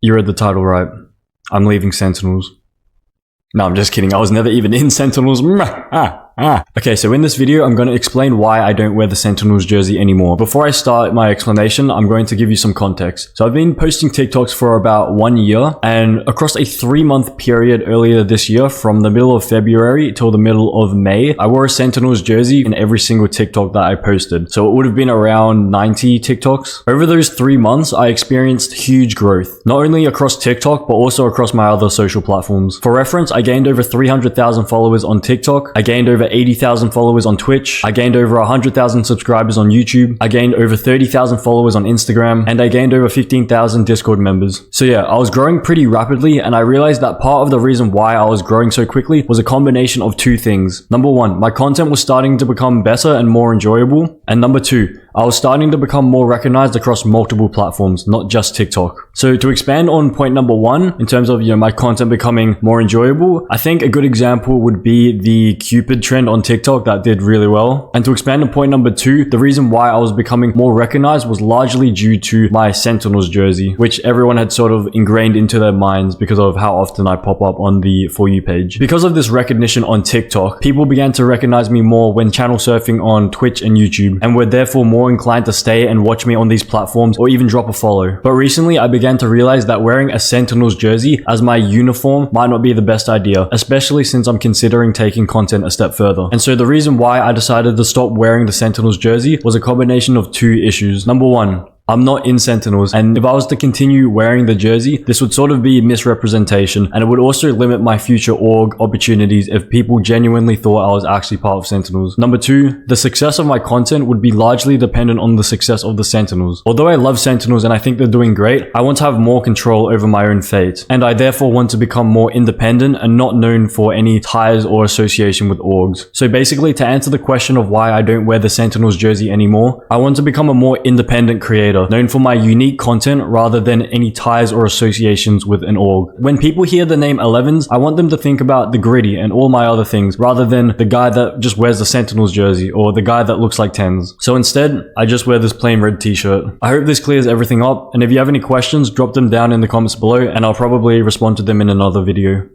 You read the title right. I'm leaving Sentinels. No, I'm just kidding. I was never even in Sentinels. Okay, so in this video, I'm going to explain why I don't wear the Sentinels jersey anymore. Before I start my explanation, I'm going to give you some context. So I've been posting TikToks for about 1 year, and across a 3-month period earlier this year, from the middle of February till the middle of May, I wore a Sentinels jersey in every single TikTok that I posted. So it would have been around 90 TikToks. Over those 3 months, I experienced huge growth, not only across TikTok, but also across my other social platforms. For reference, I gained over 300,000 followers on TikTok. I gained over 80,000 followers on Twitch. I gained over 100,000 subscribers on YouTube. I gained over 30,000 followers on Instagram, and I gained over 15,000 Discord members. So yeah, I was growing pretty rapidly, and I realized that part of the reason why I was growing so quickly was a combination of two things. Number one, my content was starting to become better and more enjoyable. And number two, I was starting to become more recognized across multiple platforms, not just TikTok. So to expand on point number one, in terms of, my content becoming more enjoyable, I think a good example would be the Cupid trend on TikTok that did really well. And to expand on point number two, the reason why I was becoming more recognized was largely due to my Sentinels jersey, which everyone had sort of ingrained into their minds because of how often I pop up on the For You page. Because of this recognition on TikTok, people began to recognize me more when channel surfing on Twitch and YouTube, and were therefore more inclined to stay and watch me on these platforms or even drop a follow. But recently I began to realize that wearing a Sentinels jersey as my uniform might not be the best idea, especially since I'm considering taking content a step further. And so the reason why I decided to stop wearing the Sentinels jersey was a combination of two issues. Number one, I'm not in Sentinels, and if I was to continue wearing the jersey, this would sort of be misrepresentation, and it would also limit my future org opportunities if people genuinely thought I was actually part of Sentinels. Number two, the success of my content would be largely dependent on the success of the Sentinels. Although I love Sentinels and I think they're doing great, I want to have more control over my own fate, and I therefore want to become more independent and not known for any ties or association with orgs. So basically, to answer the question of why I don't wear the Sentinels jersey anymore, I want to become a more independent creator, known for my unique content rather than any ties or associations with an org. When people hear the name ElevenZ, I want them to think about the gritty and all my other things, rather than the guy that just wears the Sentinels jersey or the guy that looks like tens. So instead, I just wear this plain red t-shirt. I hope this clears everything up, and if you have any questions, drop them down in the comments below, and I'll probably respond to them in another video.